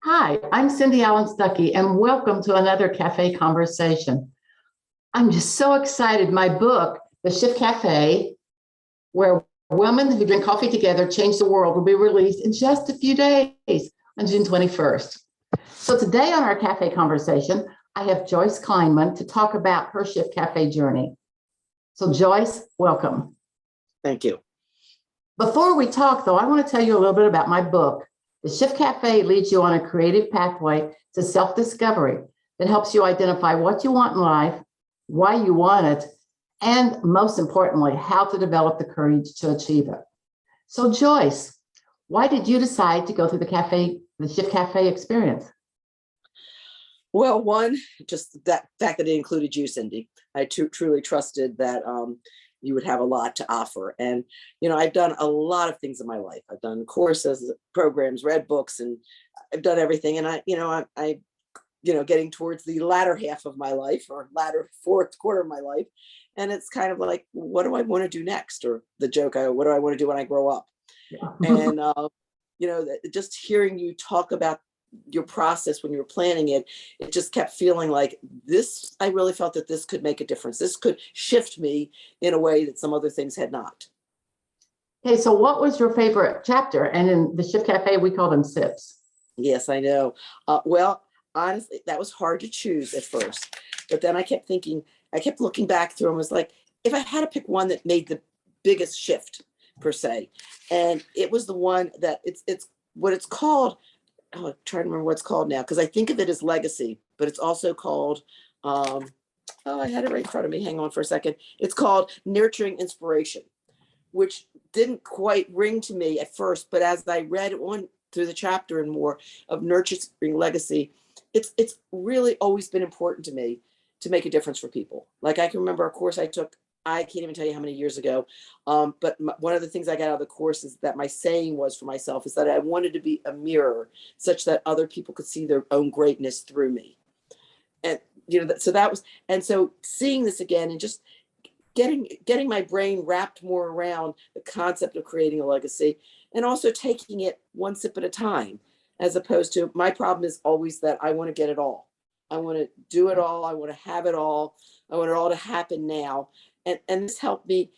Hi, I'm Cindy Allen-Stuckey, and welcome to another cafe conversation. I'm just so excited. My book, The Shift Café, where women who drink coffee together change the world, will be released in just a few days on June 21st. So today on our cafe conversation, I have Joyce Kleinman to talk about her Shift Café journey. So Joyce, welcome. Thank you. Before we talk, though, I want to tell you a little bit about my book. The Shift Café leads you on a creative pathway to self-discovery that helps you identify what you want in life, why you want it, and most importantly, how to develop the courage to achieve it. So Joyce, why did you decide to go through the Shift Café experience? Well, one, just that fact that it included you, Cindy. I truly trusted that you would have a lot to offer. And, I've done a lot of things in my life. I've done courses, programs, read books, and I've done everything. And I getting towards the latter half of my life, or latter fourth quarter of my life. And it's kind of like, what do I want to do next? Or the joke, what do I want to do when I grow up? Yeah. And, just hearing you talk about your process when you were planning it, it just kept feeling like this. I really felt that this could make a difference. This could shift me in a way that some other things had not. Okay, so what was your favorite chapter? And in the Shift Café, we call them sips. Yes, I know. Well, honestly, that was hard to choose at first. But then I kept looking back through and was like, if I had to pick one that made the biggest shift per se, and it was the one that it's what it's called. Oh, I'm trying to remember what it's called now, because I think of it as legacy, but it's also called, I had it right in front of me. Hang on for a second. It's called Nurturing Inspiration, which didn't quite ring to me at first, but as I read on through the chapter and more of Nurturing Legacy, it's really always been important to me to make a difference for people. Like I can remember a course I took, I can't even tell you how many years ago. But one of the things I got out of the course is that my saying was for myself is that I wanted to be a mirror such that other people could see their own greatness through me. And, so that was, and so seeing this again and just getting my brain wrapped more around the concept of creating a legacy, and also taking it one sip at a time, as opposed to, my problem is always that I want to get it all. I want to do it all. I want to have it all. I want it all to happen now. And this helped me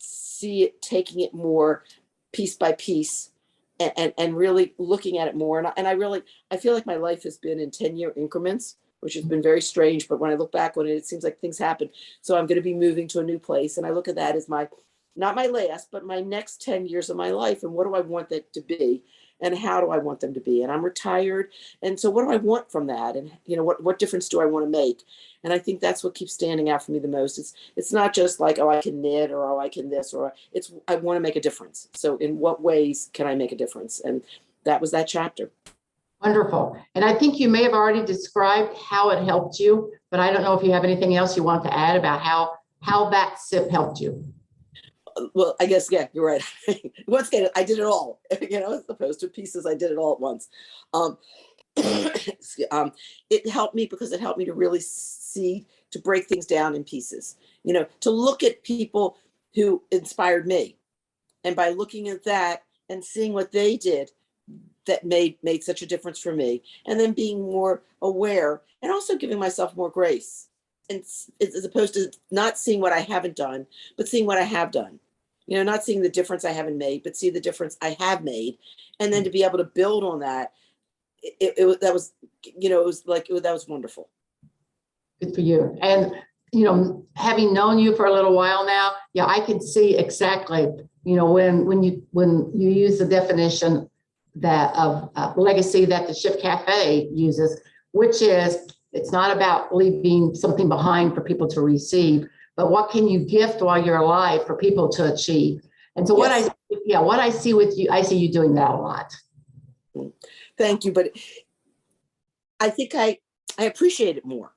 see it, taking it more piece by piece, and really looking at it more. And I feel like my life has been in 10-year increments, which has been very strange. But when I look back on it, it seems like things happen. So I'm going to be moving to a new place. And I look at that as not my last, but my next 10 years of my life. And what do I want that to be? And how do I want them to be? And I'm retired. And so what do I want from that? And, what difference do I want to make? And I think that's what keeps standing out for me the most. It's not just like, oh, I can knit, or, oh, I can this, or I want to make a difference. So in what ways can I make a difference? And that was that chapter. Wonderful. And I think you may have already described how it helped you, but I don't know if you have anything else you want to add about how that sip helped you. Well, I guess, yeah, you're right. Once again, I did it all, as opposed to pieces. I did it all at once. It helped me because it helped me to really to break things down in pieces, to look at people who inspired me. And by looking at that and seeing what they did that made such a difference for me, and then being more aware and also giving myself more grace, and as opposed to not seeing what I haven't done, but seeing what I have done. Not seeing the difference I haven't made, but see the difference I have made, and then to be able to build on that. That was wonderful. Good for you. And, having known you for a little while now, yeah, I can see exactly, when you use the definition that of legacy that the Shift Café uses, which is, it's not about leaving something behind for people to receive, but what can you gift while you're alive for people to achieve? And so Yes. what I see with you, I see you doing that a lot. Thank you. But I think I appreciate it more.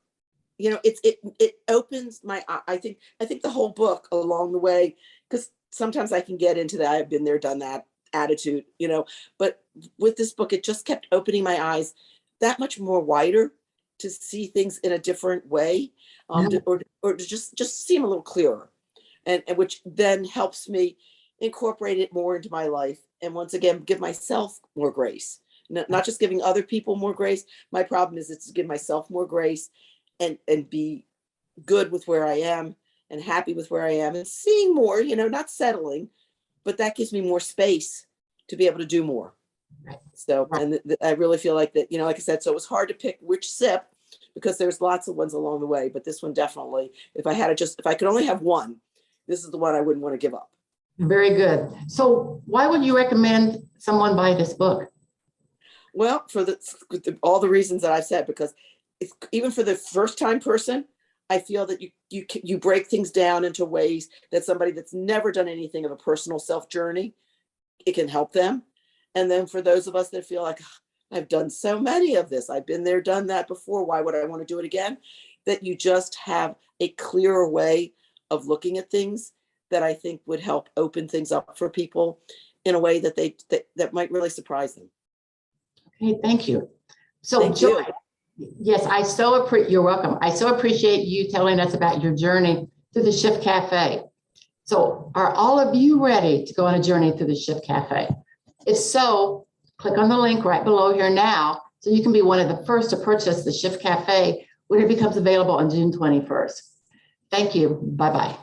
It opens my, I think the whole book along the way, because sometimes I can get into that I've been there, done that attitude, but with this book, it just kept opening my eyes that much more wider to see things in a different way, or to just seem a little clearer, and which then helps me incorporate it more into my life, and once again give myself more grace, not just giving other people more grace. My problem is it's to give myself more grace and be good with where I am and happy with where I am and seeing more, not settling, but that gives me more space to be able to do more. So, and I really feel like that, like I said, so it was hard to pick which sip because there's lots of ones along the way, but this one definitely, if I could only have one, this is the one I wouldn't want to give up. Very good. So why would you recommend someone buy this book? Well, for all the reasons that I've said, because even for the first time person, I feel that you break things down into ways that somebody that's never done anything of a personal self journey, it can help them. And then for those of us that feel like I've done so many of this, I've been there, done that before, why would I want to do it again? That you just have a clearer way of looking at things that I think would help open things up for people in a way that that might really surprise them. Okay, thank you. So Thank Joy, you. yes, you're welcome. I so appreciate you telling us about your journey through the Shift Cafe. So are all of you ready to go on a journey through the Shift Cafe? If so, click on the link right below here now so you can be one of the first to purchase the Shift Cafe when it becomes available on June 21st. Thank you. Bye-bye.